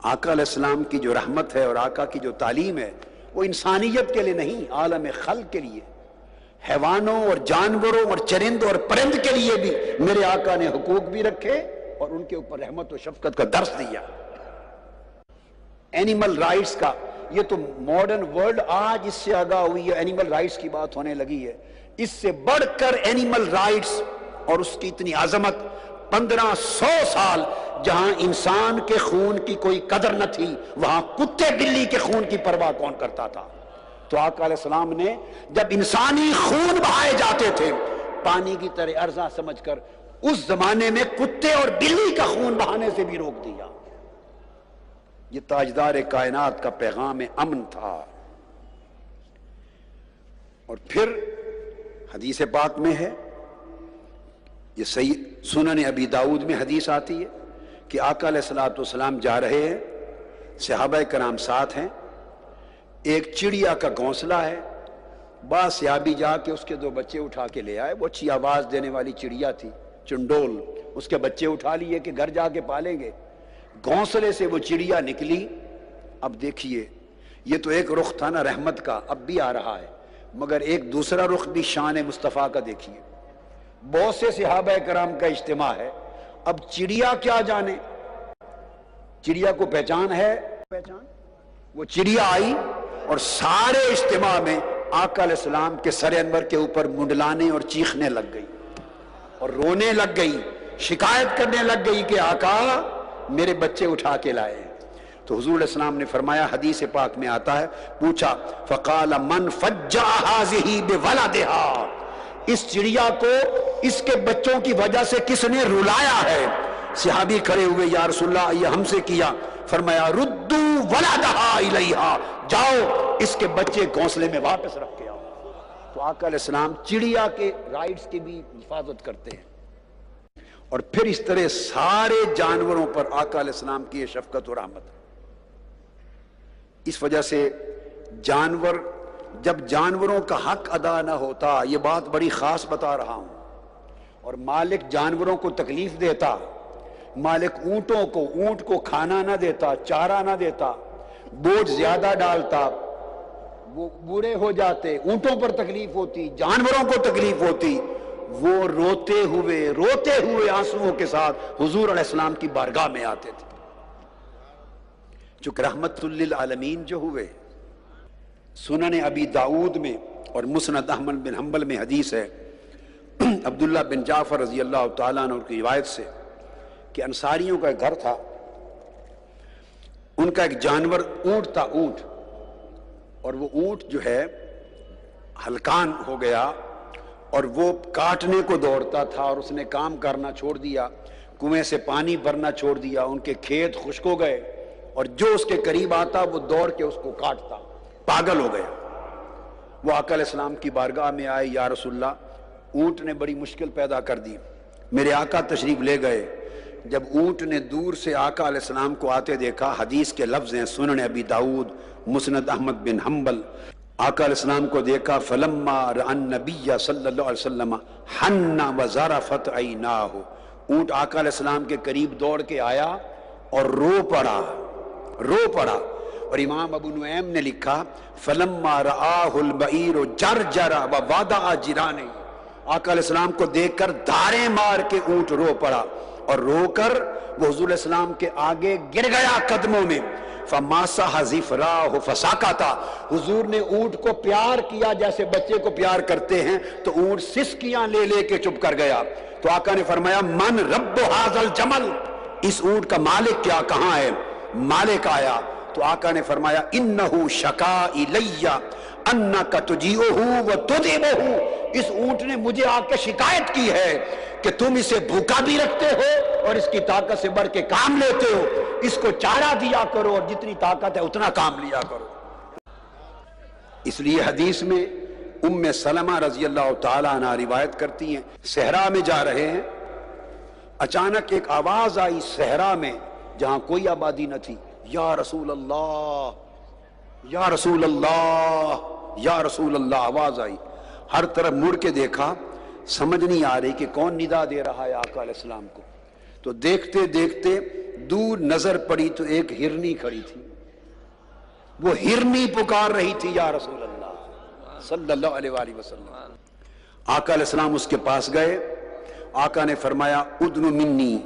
آقا علیہ السلام کی جو رحمت ہے اور آقا کی جو تعلیم ہے وہ انسانیت کے لیے نہیں، عالم خلق کے لیے، حیوانوں اور جانوروں اور چرند اور پرند کے لیے بھی میرے آقا نے حقوق بھی رکھے اور ان کے اوپر رحمت و شفقت کا درس دیا۔ اینیمل رائٹس کا، یہ تو ماڈرن ورلڈ آج اس سے آگاہ ہوئی ہے، اینیمل رائٹس کی بات ہونے لگی ہے۔ اس سے بڑھ کر اینیمل رائٹس اور اس کی اتنی عظمت، 1500 سال جہاں انسان کے خون کی کوئی قدر نہ تھی، وہاں کتے بلی کے خون کی پرواہ کون کرتا تھا؟ تو آقا علیہ السلام نے جب انسانی خون بہائے جاتے تھے پانی کی طرح ارزاں سمجھ کر، اس زمانے میں کتے اور بلی کا خون بہانے سے بھی روک دیا۔ یہ تاجدار کائنات کا پیغام امن تھا۔ اور پھر حدیث پاک میں ہے، یہ صحیح سنن ابی داؤد میں حدیث آتی ہے کہ آقا علیہ السلام جا رہے ہیں، صحابہ کرام ساتھ ہیں، ایک چڑیا کا گھونسلہ ہے، بعض صحابی جا کے اس کے 2 بچے اٹھا کے لے آئے، وہ اچھی آواز دینے والی چڑیا تھی، چنڈول، اس کے بچے اٹھا لیے کہ گھر جا کے پالیں گے۔ گھونسلے سے وہ چڑیا نکلی۔ اب دیکھیے، یہ تو ایک رخ تھا نا رحمت کا، اب بھی آ رہا ہے، مگر ایک دوسرا رخ بھی شان مصطفیٰ کا دیکھیے۔ بہت سے صحابہ کرام کا اجتماع ہے، اب چڑیا کیا جانے، چڑیا کو پہچان ہے، پہچان، وہ چڑیا آئی اور سارے اجتماع میں آقا علیہ السلام کے سر انور کے اوپر منڈلانے اور چیخنے لگ گئی اور رونے لگ گئی، شکایت کرنے لگ گئی کہ آقا میرے بچے اٹھا کے لائے ہیں۔ تو حضور علیہ السلام نے فرمایا، حدیث پاک میں آتا ہے، پوچھا فقال من فجع هذه بولدها، اس چڑیا کو اس کے بچوں کی وجہ سے کس نے رلایا ہے؟ صحابی کھڑے ہوئے، یا رسول اللہ یہ ہم سے کیا۔ فرمایا ردو ولدها الیہا، جاؤ اس کے بچے گھونسلے میں واپس رکھ کے آؤ۔ تو آقا علیہ السلام چڑیا کے رائٹس کی بھی حفاظت کرتے ہیں۔ اور پھر اس طرح سارے جانوروں پر آقا علیہ السلام کی یہ شفقت و رحمت۔ اس وجہ سے جانور، جب جانوروں کا حق ادا نہ ہوتا، یہ بات بڑی خاص بتا رہا ہوں، اور مالک جانوروں کو تکلیف دیتا، مالک اونٹ کو کھانا نہ دیتا، چارہ نہ دیتا، بوجھ زیادہ ڈالتا، وہ بوڑھے ہو جاتے، اونٹوں پر تکلیف ہوتی، جانوروں کو تکلیف ہوتی، وہ روتے ہوئے آنسوؤں کے ساتھ حضور علیہ السلام کی بارگاہ میں آتے تھے۔ چونکہ رحمت للعالمین جو ہوئے، سنن ابی داؤد میں اور مسند احمد بن حنبل میں حدیث ہے، عبداللہ بن جعفر رضی اللہ تعالیٰ عنہ کی روایت سے، کہ انصاریوں کا ایک گھر تھا، ان کا ایک جانور اونٹ تھا، اونٹ، اور وہ اونٹ جو ہے ہلکان ہو گیا اور وہ کاٹنے کو دوڑتا تھا، اور اس نے کام کرنا چھوڑ دیا، کنویں سے پانی بھرنا چھوڑ دیا، ان کے کھیت خشک ہو گئے، اور جو اس کے قریب آتا وہ دوڑ کے اس کو کاٹتا، پاگل ہو گیا۔ وہ آقا علیہ السلام کی بارگاہ میں آئے، یا رسول اللہ اونٹ نے بڑی مشکل پیدا کر دی۔ میرے آقا تشریف لے گئے، جب اونٹ نے دور سے آقا علیہ السلام کو آتے دیکھا، حدیث کے لفظ ہیں سنن ابی داؤد مسند احمد بن حنبل، آقا علیہ السلام کو دیکھا، فلما رأى النبی صلی اللہ علیہ وسلم حن وزرفت عیناہ، اونٹ آقا علیہ السلام کے قریب دوڑ کے آیا اور رو پڑا۔ اور امام ابو نعیم نے لکھا فلما رآہ البعیر جرجر ووضع جرانہ، آقا علیہ السلام کو دیکھ کر دھاریں مار کے اونٹ رو پڑا، اور رو کر وہ حضور علیہ السلام کے آگے گر گیا قدموں میں، فماسح ظفراہ فسکت، حضور نے اونٹ کو پیار کیا جیسے بچے کو پیار کرتے ہیں، تو اونٹ سسکیاں لے لے کے چپ کر گیا۔ تو آقا نے فرمایا من رب ھذا الجمل، اس اونٹ کا مالک کیا، کہاں ہے؟ مالک آیا تو آقا نے فرمایا انہ شکا الی انک تجیعہ وتدعمہ، اس اونٹ نے مجھے آ کے شکایت کی ہے کہ تم اسے بھوکا بھی رکھتے ہو اور اس کی طاقت سے بڑھ کے کام لیتے ہو، اس کو چارہ دیا کرو اور جتنی طاقت ہے اتنا کام لیا کرو۔ اس لیے حدیث میں ام سلمہ رضی اللہ تعالیٰ عنہ روایت کرتی ہیں، صحرا میں جا رہے ہیں، اچانک ایک آواز آئی صحرا میں جہاں کوئی آبادی نہ تھی، یا رسول اللہ، یا رسول اللہ، یا رسول اللہ، آواز آئی، ہر طرف مڑ کے دیکھا، سمجھ نہیں آ رہی کہ کون ندا دے رہا ہے آقا علیہ السلام کو۔ تو دیکھتے دیکھتے دور نظر پڑی تو ایک ہرنی کھڑی تھی، وہ ہرنی پکار رہی تھی یا رسول اللہ صلی اللہ علیہ وآلہ وسلم۔ آقا علیہ السلام اس کے پاس گئے، آقا نے فرمایا ادن منی،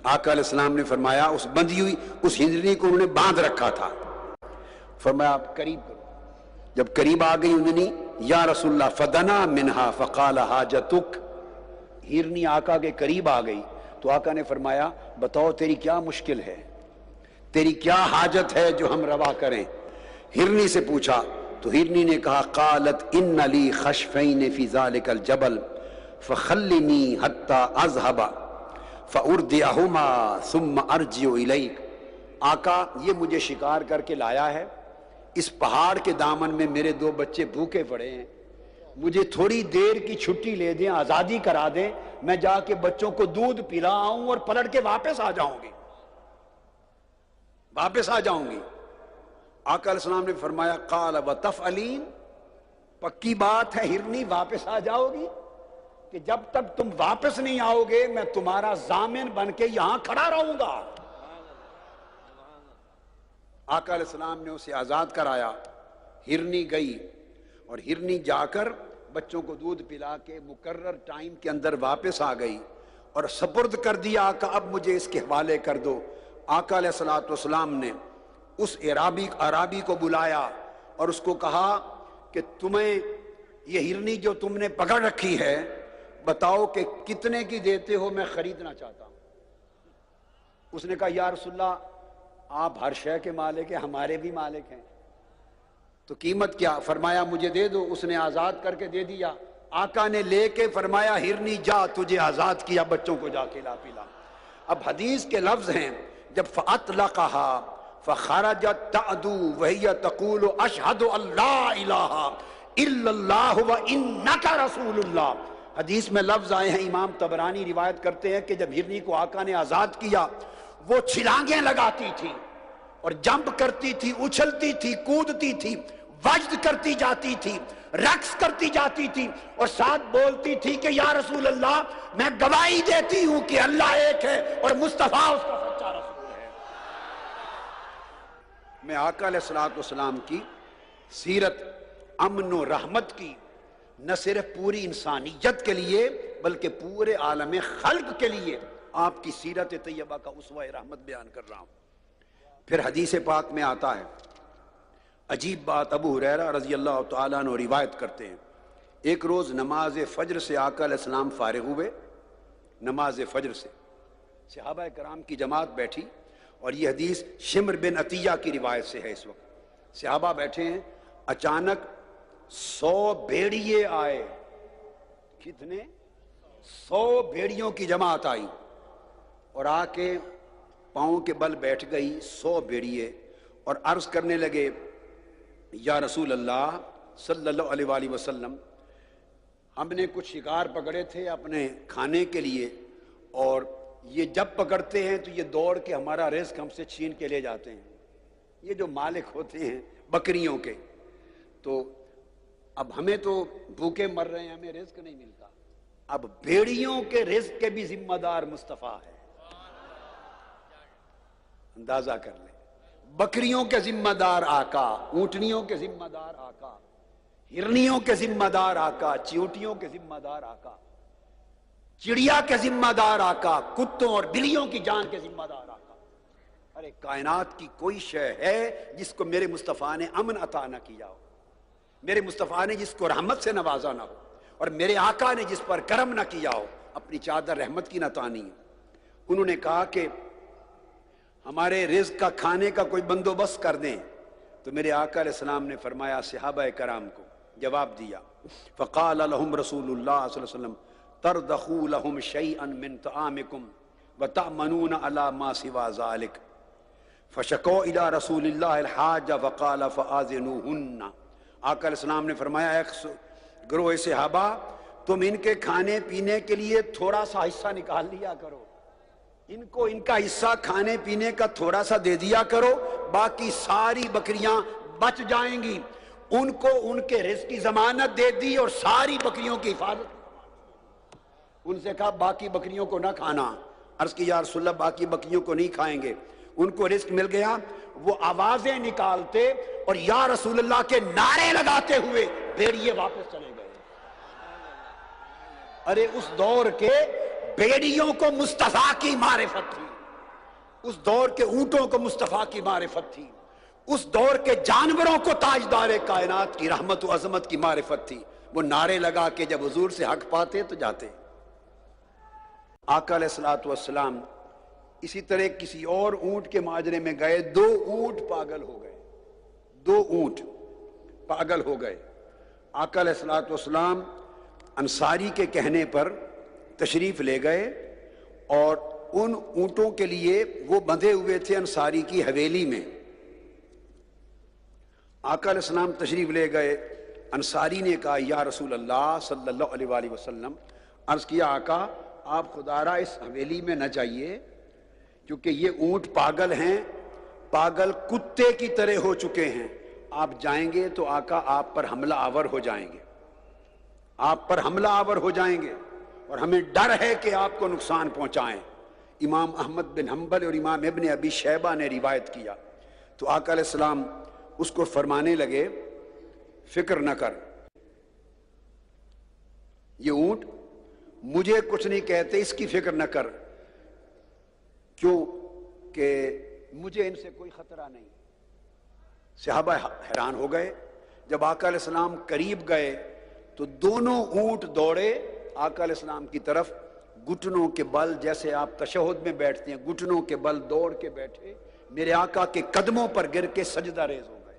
آقا علیہ السلام نے فرمایا، اس بندھی ہوئی اس ہرنی کو انہوں نے باندھ رکھا تھا، فرمایا آپ قریب کرو۔ جب قریب آ گئی ہرنی، یا رسول اللہ فدنا منہا فقال حاجتک، ہرنی آقا کے قریب آ گئی تو آقا نے فرمایا بتاؤ تیری کیا مشکل ہے، تیری کیا حاجت ہے جو ہم روا کریں؟ ہرنی سے پوچھا تو ہرنی نے کہا قالت ان لی خشفین فی ذالک الجبل فخلنی حتی اذهب فاردعہما ثم ارجع الیک۔ آقا یہ مجھے شکار کر کے لایا ہے، اس پہاڑ کے دامن میں میرے دو بچے بھوکے پڑے ہیں، مجھے تھوڑی دیر کی چھٹی لے دیں، آزادی کرا دیں، میں جا کے بچوں کو دودھ پلا آؤں اور پلٹ کے واپس آ جاؤں گی، واپس آ جاؤں گی۔ آقا علیہ السلام نے فرمایا قال وتفعلین، پکی بات ہے ہرنی واپس آ جاؤ گی، کہ جب تک تم واپس نہیں آؤ گے میں تمہارا ضامن بن کے یہاں کھڑا رہوں گا۔ آقا علیہ السلام نے اسے آزاد کرایا، ہرنی گئی اور ہرنی جا کر بچوں کو دودھ پلا کے مقرر ٹائم کے اندر واپس آ گئی اور سپرد کر دیا آقا اب مجھے اس کے حوالے کر دو۔ آقا علیہ السلام نے اس عرابی کو بلایا اور اس کو کہا کہ تمہیں یہ ہرنی جو تم نے پکڑ رکھی ہے بتاؤ کہ کتنے کی دیتے ہو، میں خریدنا چاہتا ہوں۔ اس نے کہا یا رسول اللہ آپ ہر شے کے مالک ہیں، ہمارے بھی مالک ہیں، تو قیمت کیا؟ فرمایا مجھے دے دو۔ اس نے آزاد کر کے دے دیا۔ آقا نے لے کے فرمایا ہرنی جا تجھے آزاد کیا، بچوں کو جا کے لا پلا۔ اب حدیث کے لفظ ہیں جب فَأَطْلَقَهَا فَخَرَجَتْ تَعْدُو وَهِيَ تَقُولُ أَشْهَدُ أَن لَا إِلَٰهَ إِلَّا اللَّهُ وَإِنَّكَ رَسُولُ اللَّهِ۔ حدیث میں لفظ آئے ہیں، امام طبرانی روایت کرتے ہیں کہ جب ہرنی کو آقا نے آزاد کیا وہ چھلانگیں لگاتی تھی اور جمپ کرتی تھی، اچھلتی تھی، کودتی تھی، وجد کرتی جاتی تھی، رقص کرتی جاتی تھی اور ساتھ بولتی تھی کہ یا رسول اللہ میں گواہی دیتی ہوں کہ اللہ ایک ہے اور مصطفیٰ اس کا سچا رسول ہے۔ میں آقا علیہ السلام کی سیرت امن و رحمت کی نہ صرف پوری انسانیت کے لیے بلکہ پورے عالم خلق کے لیے آپ کی سیرت طیبہ کا اسوہ رحمت بیان کر رہا ہوں۔ پھر حدیث پاک میں آتا ہے عجیب بات، ابو ہریرہ رضی اللہ تعالیٰ عنہ روایت کرتے ہیں ایک روز نماز فجر سے آقا علیہ السلام فارغ ہوئے، نماز فجر سے صحابہ کرام کی جماعت بیٹھی، اور یہ حدیث شمر بن عطیہ کی روایت سے ہے۔ اس وقت صحابہ بیٹھے ہیں، اچانک 100 بھیڑیے آئے، کتنے؟ 100 بھیڑیوں کی جماعت آئی اور آ کے پاؤں کے بل بیٹھ گئی 100 بھیڑیے اور عرض کرنے لگے یا رسول اللہ صلی اللہ علیہ وآلہ وسلم ہم نے کچھ شکار پکڑے تھے اپنے کھانے کے لیے، اور یہ جب پکڑتے ہیں تو یہ دوڑ کے ہمارا رزق ہم سے چھین کے لے جاتے ہیں، یہ جو مالک ہوتے ہیں بکریوں کے، تو اب ہمیں تو بھوکے مر رہے ہیں، ہمیں رزق نہیں ملتا، اب بھیڑیوں کے رزق کے بھی ذمہ دار مصطفیٰ ہے، اندازہ کر لیں، بکریوں کے ذمہ دار آقا، اونٹنیوں کے ذمہ دار آقا، ہرنیوں کے ذمہ دار آقا، چیونٹیوں کے ذمہ دار آقا، چڑیا کے ذمہ دار آقا، کتوں اور بلیوں کی جان کے ذمہ دار آقا۔ ارے کائنات کی کوئی شے ہے جس کو میرے مصطفیٰ نے امن عطا نہ کیا ہو، میرے مصطفیٰ نے جس کو رحمت سے نوازا نہ ہو، اور میرے آقا نے جس پر کرم نہ کیا ہو، اپنی چادر رحمت کی نہ تانی ہے۔ انہوں نے کہا کہ ہمارے رزق کا کھانے کا کوئی بندوبست کر دیں، تو میرے آقا علیہ السلام نے فرمایا صحابہ کرام کو جواب دیا، فقال لهم رسول اللہ صلی اللہ علیہ وسلم ترضخوا لهم شيئا من طعامكم وتأمنون على ما سوى ذلك فشكوا الى رسول الله الحاج فقال فآذنوهن۔ آقا علیہ السلام نے فرمایا ایک گروہ صحابہ تم ان کے کھانے پینے کے لیے تھوڑا سا حصہ نکال لیا کرو، ان کو ان کا حصہ کھانے پینے کا تھوڑا سا دے دیا کرو، باقی ساری بکریاں بچ جائیں گی۔ ان کو ان کے رزق کی ضمانت دے دی اور ساری بکریوں کی حفاظت، ان سے کہا باقی بکریوں کو نہ کھانا، عرض کی یا رسول اللہ باقی بکریوں کو نہیں کھائیں گے. ان کو رزق مل گیا. وہ آوازیں نکالتے اور یا رسول اللہ کے نعرے لگاتے ہوئے بھیڑیے واپس چلے گئے. ارے اس دور کے بھیڑیوں کو مصطفیٰ کی معرفت تھی, اس دور کے اونٹوں کو مصطفیٰ کی معرفت تھی, اس دور کے جانوروں کو تاجدار کائنات کی رحمت و عظمت کی معرفت تھی. وہ نعرے لگا کے جب حضور سے حق پاتے تو جاتے. آقا علیہ الصلوۃ والسلام اسی طرح کسی اور اونٹ کے ماجرے میں گئے. 2 اونٹ پاگل ہو گئے, 2 اونٹ پاگل ہو گئے. آقا علیہ الصلوۃ والسلام انصاری کے کہنے پر تشریف لے گئے اور ان اونٹوں کے لیے وہ بندھے ہوئے تھے انصاری کی حویلی میں. آقا علیہ السلام تشریف لے گئے. انصاری نے کہا یا رسول اللہ صلی اللہ علیہ وآلہ وسلم, عرض کیا آقا آپ خدا را اس حویلی میں نہ جائیے کیونکہ یہ اونٹ پاگل ہیں, پاگل کتے کی طرح ہو چکے ہیں. آپ جائیں گے تو آقا آپ پر حملہ آور ہو جائیں گے, آپ پر حملہ آور ہو جائیں گے اور ہمیں ڈر ہے کہ آپ کو نقصان پہنچائیں. امام احمد بن حنبل اور امام ابن ابی شیبہ نے روایت کیا. تو آقا علیہ السلام اس کو فرمانے لگے فکر نہ کر, یہ اونٹ مجھے کچھ نہیں کہتے, اس کی فکر نہ کر, کیوں کہ مجھے ان سے کوئی خطرہ نہیں. صحابہ حیران ہو گئے. جب آقا علیہ السلام قریب گئے تو دونوں اونٹ دوڑے آقا علیہ السلام کی طرف, گھٹنوں کے بل, جیسے آپ تشہد میں بیٹھتے ہیں گھٹنوں کے بل دوڑ کے بیٹھے, میرے آقا کے قدموں پر گر کے سجدہ ریز ہو گئے.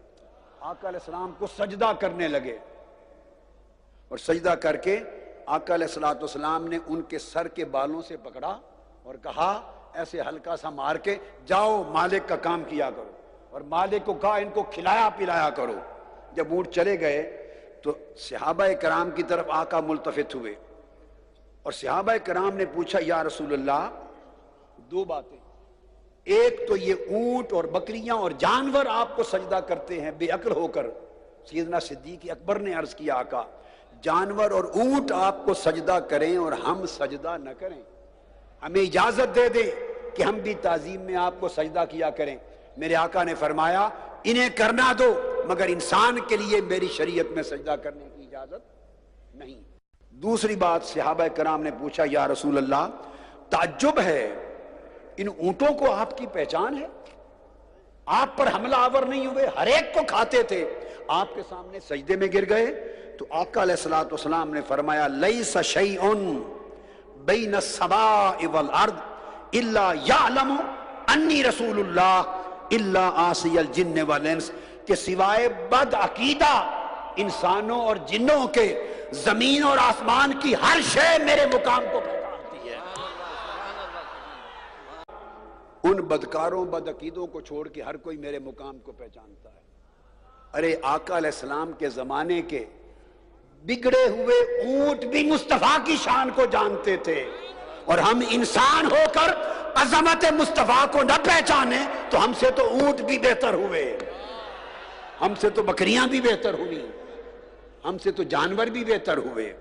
آقا علیہ السلام کو سجدہ کرنے لگے اور سجدہ کر کے آقا علیہ السلام نے ان کے سر کے بالوں سے پکڑا اور کہا ایسے ہلکا سا مار کے جاؤ مالک کا کام کیا کرو, اور مالک کو کہا ان کو کھلایا پلایا کرو. جب اونٹ چلے گئے تو صحابہ کرام کی طرف آقا ملتفت ہوئے اور صحابہ کرام نے پوچھا یا رسول اللہ 2 باتیں, ایک تو یہ اونٹ اور بکریاں اور جانور آپ کو سجدہ کرتے ہیں بے عقل ہو کر. سیدنا صدیق اکبر نے عرض کیا آقا جانور اور اونٹ آپ کو سجدہ کریں اور ہم سجدہ نہ کریں, ہمیں اجازت دے دیں کہ ہم بھی تعظیم میں آپ کو سجدہ کیا کریں. میرے آقا نے فرمایا انہیں کرنا دو مگر انسان کے لیے میری شریعت میں سجدہ کرنے کی اجازت نہیں. دوسری بات صحابہ کرام نے پوچھا یا رسول اللہ تعجب ہے ان اونٹوں کو آپ کی پہچان ہے, آپ پر حملہ آور نہیں ہوئے, ہر ایک کو کھاتے تھے, آپ کے سامنے سجدے میں گر گئے. تو آقا علیہ الصلوۃ والسلام نے فرمایا لیس شیء بین السماء والارض الا یعلم انی رسول اللہ الا عاصی الجن والانس, کہ سوائے بد عقیدہ انسانوں اور جنوں کے زمین اور آسمان کی ہر شے میرے مقام کو پہچانتی ہے. ان بدکاروں بد عقیدوں کو چھوڑ کے ہر کوئی میرے مقام کو پہچانتا ہے. ارے آقا علیہ السلام کے زمانے کے بگڑے ہوئے اونٹ بھی مصطفیٰ کی شان کو جانتے تھے, اور ہم انسان ہو کر عظمت مصطفیٰ کو نہ پہچانے تو ہم سے تو اونٹ بھی بہتر ہوئے, ہم سے تو بکریاں بھی بہتر ہوئی, ہم سے تو جانور بھی بہتر ہوئے.